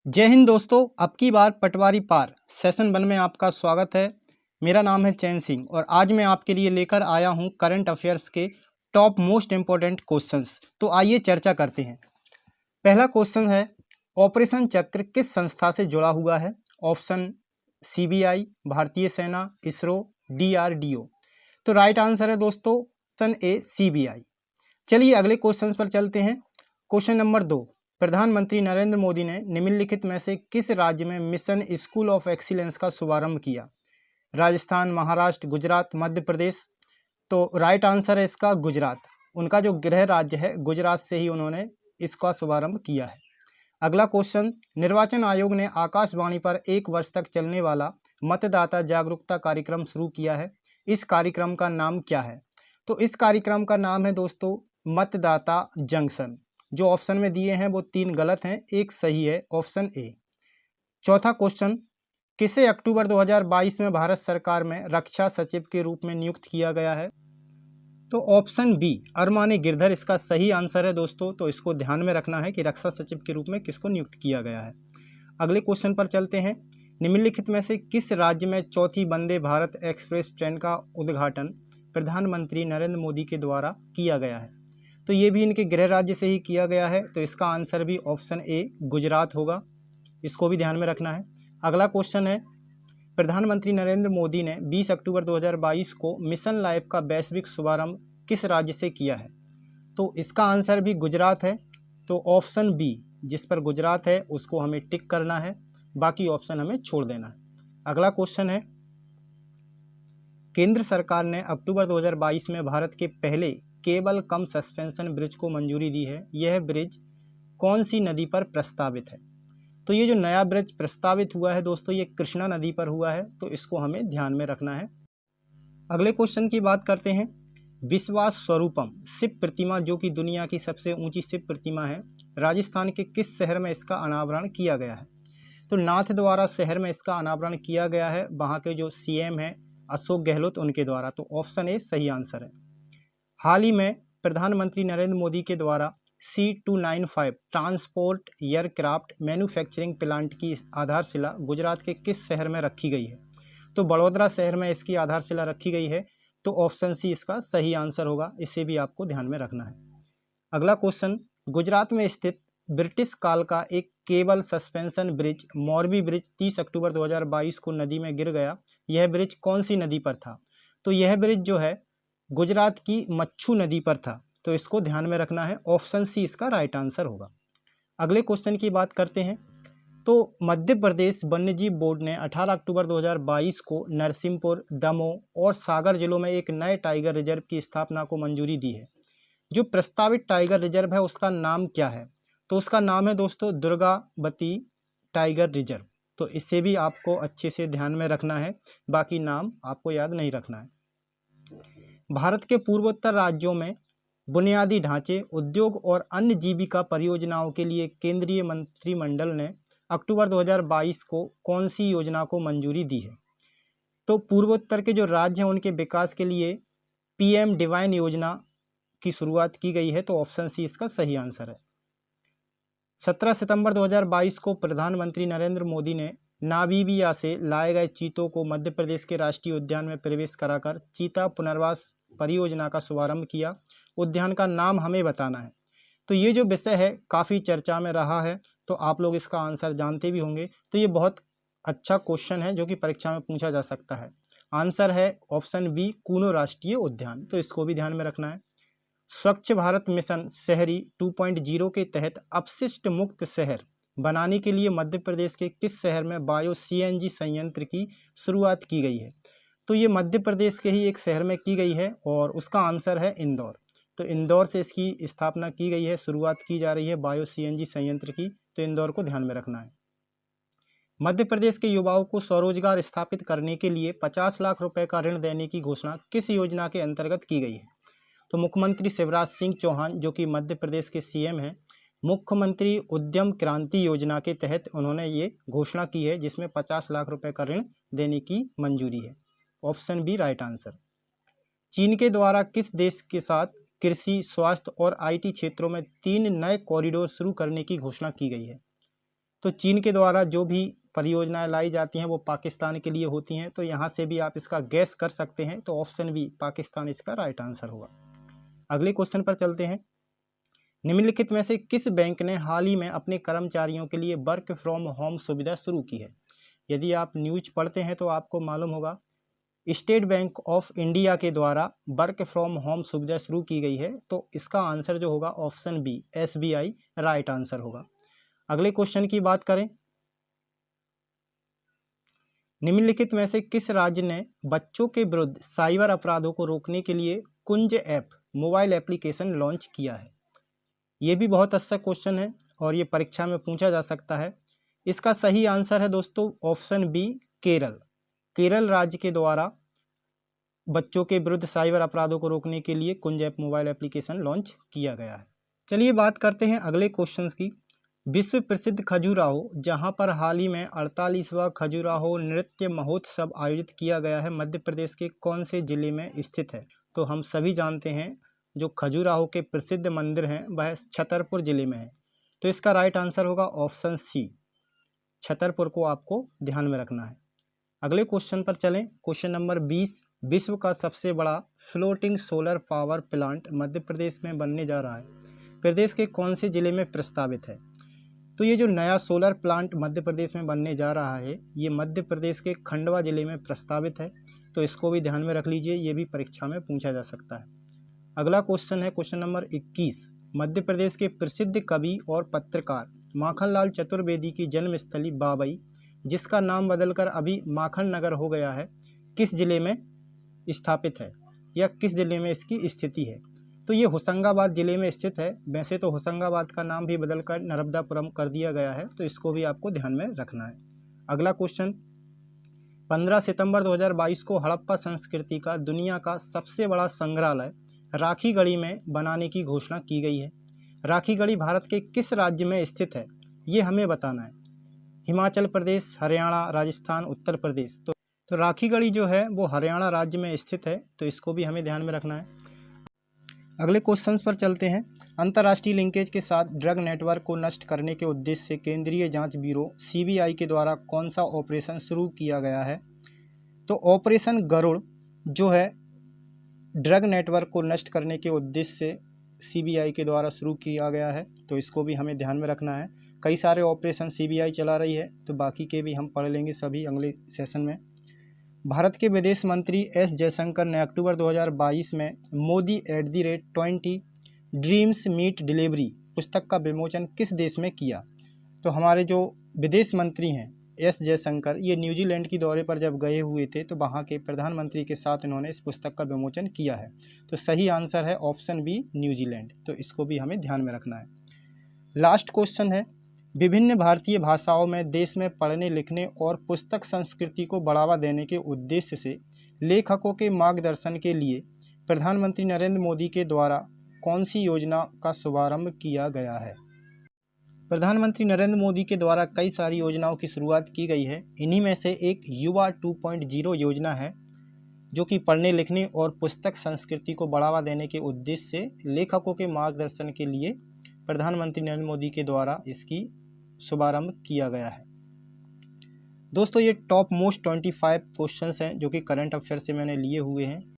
जय हिंद दोस्तों। अब की बार पटवारी पार सेशन 1 में आपका स्वागत है। मेरा नाम है चैन सिंह और आज मैं आपके लिए लेकर आया हूं करंट अफेयर्स के टॉप मोस्ट इम्पोर्टेंट क्वेश्चंस। तो आइए चर्चा करते हैं। पहला क्वेश्चन है, ऑपरेशन चक्र किस संस्था से जुड़ा हुआ है? ऑप्शन सीबीआई, भारतीय सेना, इसरो, डीआरडीओ। तो राइट आंसर है दोस्तों ऑप्शन ए सीबीआई। चलिए अगले क्वेश्चन पर चलते हैं। क्वेश्चन नंबर 2, प्रधानमंत्री नरेंद्र मोदी ने निम्नलिखित में से किस राज्य में मिशन स्कूल ऑफ एक्सीलेंस का शुभारंभ किया? राजस्थान, महाराष्ट्र, गुजरात, मध्य प्रदेश। तो राइट आंसर है इसका गुजरात। उनका जो गृह राज्य है गुजरात से ही उन्होंने इसका शुभारंभ किया है। अगला क्वेश्चन, निर्वाचन आयोग ने आकाशवाणी पर 1 वर्ष तक चलने वाला मतदाता जागरूकता कार्यक्रम शुरू किया है। इस कार्यक्रम का नाम क्या है? तो इस कार्यक्रम का नाम है दोस्तों मतदाता जंक्शन। जो ऑप्शन में दिए हैं वो 3 गलत हैं, एक सही है, ऑप्शन ए। चौथा क्वेश्चन, किसे अक्टूबर 2022 में भारत सरकार में रक्षा सचिव के रूप में नियुक्त किया गया है? तो ऑप्शन बी अरमाने गिरधर इसका सही आंसर है दोस्तों। तो इसको ध्यान में रखना है कि रक्षा सचिव के रूप में किसको नियुक्त किया गया है। अगले क्वेश्चन पर चलते हैं। निम्नलिखित में से किस राज्य में चौथी वंदे भारत एक्सप्रेस ट्रेन का उद्घाटन प्रधानमंत्री नरेंद्र मोदी के द्वारा किया गया है? तो ये भी इनके गृह राज्य से ही किया गया है। तो इसका आंसर भी ऑप्शन ए गुजरात होगा। इसको भी ध्यान में रखना है। अगला क्वेश्चन है, प्रधानमंत्री नरेंद्र मोदी ने 20 अक्टूबर 2022 को मिशन लाइफ का वैश्विक शुभारंभ किस राज्य से किया है? तो इसका आंसर भी गुजरात है। तो ऑप्शन बी जिस पर गुजरात है उसको हमें टिक करना है, बाकी ऑप्शन हमें छोड़ देना है। अगला क्वेश्चन है, केंद्र सरकार ने अक्टूबर 2022 में भारत के पहले केबल कम सस्पेंशन ब्रिज को मंजूरी दी है। यह ब्रिज कौन सी नदी पर प्रस्तावित है? तो ये जो नया ब्रिज प्रस्तावित हुआ है दोस्तों ये कृष्णा नदी पर हुआ है। तो इसको हमें ध्यान में रखना है। अगले क्वेश्चन की बात करते हैं। विश्वास स्वरूपम शिव प्रतिमा जो कि दुनिया की सबसे ऊंची शिव प्रतिमा है, राजस्थान के किस शहर में इसका अनावरण किया गया है? तो नाथद्वारा शहर में इसका अनावरण किया गया है। वहाँ के जो सीएम हैं अशोक गहलोत उनके द्वारा। तो ऑप्शन ए सही आंसर है। हाल ही में प्रधानमंत्री नरेंद्र मोदी के द्वारा C295 transport aircraft manufacturing plant की आधारशिला गुजरात के किस शहर में रखी गई है? तो बड़ौदा शहर में इसकी आधारशिला रखी गई है। तो ऑप्शन सी इसका सही आंसर होगा। इसे भी आपको ध्यान में रखना है। अगला क्वेश्चन, गुजरात में स्थित ब्रिटिश काल का एक cable suspension bridge Morbi bridge 30 अक्टूबर 2022 को नदी में गिर गया। यह ब्रिज कौन सी नदी पर था? तो यह ब्रिज जो है गुजरात की मच्छू नदी पर था। तो इसको ध्यान में रखना है। ऑप्शन सी इसका राइट आंसर होगा। अगले क्वेश्चन की बात करते हैं। तो मध्य प्रदेश वन्यजीव बोर्ड ने 18 अक्टूबर 2022 को नरसिंहपुर, दमोह और सागर जिलों में एक नए टाइगर रिजर्व की स्थापना को मंजूरी दी है। जो प्रस्तावित टाइगर रिजर्व है उसका नाम क्या है? तो उसका नाम है दोस्तों दुर्गावती टाइगर रिजर्व। तो इसे भी आपको अच्छे से ध्यान में रखना है, बाकी नाम आपको याद नहीं रखना है। भारत के पूर्वोत्तर राज्यों में बुनियादी ढांचे, उद्योग और अन्य जीविका परियोजनाओं के लिए केंद्रीय मंत्रिमंडल ने अक्टूबर 2022 को कौन सी योजना को मंजूरी दी है? तो पूर्वोत्तर के जो राज्य हैं उनके विकास के लिए PM डिवाइन योजना की शुरुआत की गई है। तो ऑप्शन सी इसका सही आंसर है। 17 सितंबर 2022 को प्रधानमंत्री नरेंद्र मोदी ने नामीबिया से लाए गए चीतों को मध्य प्रदेश के राष्ट्रीय उद्यान में प्रवेश कराकर चीता पुनर्वास परियोजना का शुभारंभ किया। उद्यान का नाम हमें बताना है। तो ये जो विषय है काफ़ी चर्चा में रहा है, तो आप लोग इसका आंसर जानते भी होंगे। तो ये बहुत अच्छा क्वेश्चन है जो कि परीक्षा में पूछा जा सकता है। आंसर है ऑप्शन बी कूनो राष्ट्रीय उद्यान। तो इसको भी ध्यान में रखना है। स्वच्छ भारत मिशन शहरी 2.0 के तहत अपशिष्ट मुक्त शहर बनाने के लिए मध्य प्रदेश के किस शहर में बायो CNG संयंत्र की शुरुआत की गई है? तो ये मध्य प्रदेश के ही एक शहर में की गई है और उसका आंसर है इंदौर। तो इंदौर से इसकी स्थापना की गई है, शुरुआत की जा रही है बायो CNG संयंत्र की। तो इंदौर को ध्यान में रखना है। मध्य प्रदेश के युवाओं को स्वरोजगार स्थापित करने के लिए 50 लाख रुपए का ऋण देने की घोषणा किस योजना के अंतर्गत की गई है? तो मुख्यमंत्री शिवराज सिंह चौहान जो कि मध्य प्रदेश के CM हैं, मुख्यमंत्री उद्यम क्रांति योजना के तहत उन्होंने ये घोषणा की है जिसमें 50 लाख रुपए का ऋण देने की मंजूरी है। Option B right answer. चीन के द्वारा किस देश के साथ कृषि, स्वास्थ्य और IT क्षेत्रों में 3 नए कॉरिडोर शुरू करने की घोषणा की गई है? तो चीन के द्वारा जो भी परियोजनाएं लाई जाती हैं वो पाकिस्तान के लिए होती हैं, तो यहाँ से भी आप इसका गैस कर सकते हैं, तो ऑप्शन बी पाकिस्तान इसका राइट आंसर होगा। अगले क्वेश्चन पर चलते हैं। निम्नलिखित में से किस बैंक ने हाल ही में अपने कर्मचारियों के लिए वर्क फ्रॉम होम सुविधा शुरू की है? यदि आप न्यूज पढ़ते हैं तो आपको मालूम होगा स्टेट बैंक ऑफ इंडिया के द्वारा वर्क फ्रॉम होम सुविधा शुरू की गई है, तो इसका आंसर जो होगा option B SBI right answer होगा। अगले क्वेश्चन की बात करें। निम्नलिखित में से किस राज्य ने बच्चों के विरुद्ध साइबर अपराधों को रोकने के लिए कुंज ऐप मोबाइल एप्लीकेशन लॉन्च किया है? ये भी बहुत अच्छा क्वेश्चन है और ये परीक्षा में पूछा जा सकता है। इसका सही आंसर है दोस्तों ऑप्शन बी केरल। केरल राज्य के द्वारा बच्चों के विरुद्ध साइबर अपराधों को रोकने के लिए कुंज ऐप मोबाइल एप्लीकेशन लॉन्च किया गया है। चलिए बात करते हैं अगले क्वेश्चंस की। विश्व प्रसिद्ध खजुराहो, जहां पर हाल ही में 48वां खजुराहो नृत्य महोत्सव आयोजित किया गया है, मध्य प्रदेश के कौन से जिले में स्थित है? तो हम सभी जानते हैं जो खजुराहो के प्रसिद्ध मंदिर हैं वह छतरपुर जिले में है, तो इसका राइट आंसर होगा ऑप्शन सी, छतरपुर को आपको ध्यान में रखना है। अगले क्वेश्चन पर चलें। क्वेश्चन नंबर 20, विश्व का सबसे बड़ा floating solar power plant Madhya Pradesh में बनने जा रहा है, प्रदेश के कौन से जिले में प्रस्तावित है? तो ये जो नया सोलर प्लांट मध्य प्रदेश में बनने जा रहा है ये मध्य प्रदेश के खंडवा जिले में प्रस्तावित है, तो इसको भी ध्यान में रख लीजिए, ये भी परीक्षा में पूछा जा सकता है। अगला क्वेश्चन है क्वेश्चन नंबर 21, मध्य प्रदेश के प्रसिद्ध कवि और पत्रकार माखनलाल चतुर्वेदी की जन्मस्थली बाबई, जिसका नाम बदलकर अभी माखन नगर हो गया है, किस जिले में स्थापित है या किस जिले में इसकी स्थिति है? तो ये होशंगाबाद जिले में स्थित है। वैसे तो होशंगाबाद का नाम भी बदलकर नर्मदापुरम कर दिया गया है, तो इसको भी आपको ध्यान में रखना है। अगला क्वेश्चन, 15 सितंबर 2022 को हड़प्पा संस्कृति का दुनिया का सबसे बड़ा संग्रहालय राखीगढ़ी में बनाने की घोषणा की गई है। राखीगढ़ी भारत के किस राज्य में स्थित है ये हमें बताना है? हिमाचल प्रदेश, हरियाणा, राजस्थान, उत्तर प्रदेश। तो राखीगढ़ी जो है वो हरियाणा राज्य में स्थित है, तो इसको भी हमें ध्यान में रखना है। अगले क्वेश्चंस पर चलते हैं। अंतर्राष्ट्रीय लिंकेज के साथ ड्रग नेटवर्क को नष्ट करने के उद्देश्य से केंद्रीय जांच ब्यूरो CBI के द्वारा कौन सा ऑपरेशन शुरू किया गया है? तो ऑपरेशन गरुड़ जो है ड्रग नेटवर्क को नष्ट करने के उद्देश्य से CBI के द्वारा शुरू किया गया है, तो इसको भी हमें ध्यान में रखना है। कई सारे ऑपरेशन CBI चला रही है, तो बाकी के भी हम पढ़ लेंगे सभी अगले सेशन में। भारत के विदेश मंत्री S जयशंकर ने अक्टूबर 2022 में मोदी @20 ड्रीम्स मीट डिलीवरी पुस्तक का विमोचन किस देश में किया? तो हमारे जो विदेश मंत्री हैं S जयशंकर, ये न्यूजीलैंड की दौरे पर जब गए हुए थे तो वहाँ के प्रधानमंत्री के साथ इन्होंने इस पुस्तक का विमोचन किया है, तो सही आंसर है ऑप्शन बी न्यूजीलैंड, तो इसको भी हमें ध्यान में रखना है। लास्ट क्वेश्चन है, विभिन्न भारतीय भाषाओं में देश में पढ़ने लिखने और पुस्तक संस्कृति को बढ़ावा देने के उद्देश्य से लेखकों के मार्गदर्शन के लिए प्रधानमंत्री नरेंद्र मोदी के द्वारा कौन सी योजना का शुभारंभ किया गया है? प्रधानमंत्री नरेंद्र मोदी के द्वारा कई सारी योजनाओं की शुरुआत की गई है। इन्हीं में से एक युवा 2.0 योजना है, जो कि पढ़ने लिखने और पुस्तक संस्कृति को बढ़ावा देने के उद्देश्य से लेखकों के मार्गदर्शन के लिए प्रधानमंत्री नरेंद्र मोदी के द्वारा इसकी शुभारंभ किया गया है। दोस्तों ये टॉप मोस्ट 25 क्वेश्चंस हैं जो कि करंट अफेयर से मैंने लिए हुए हैं।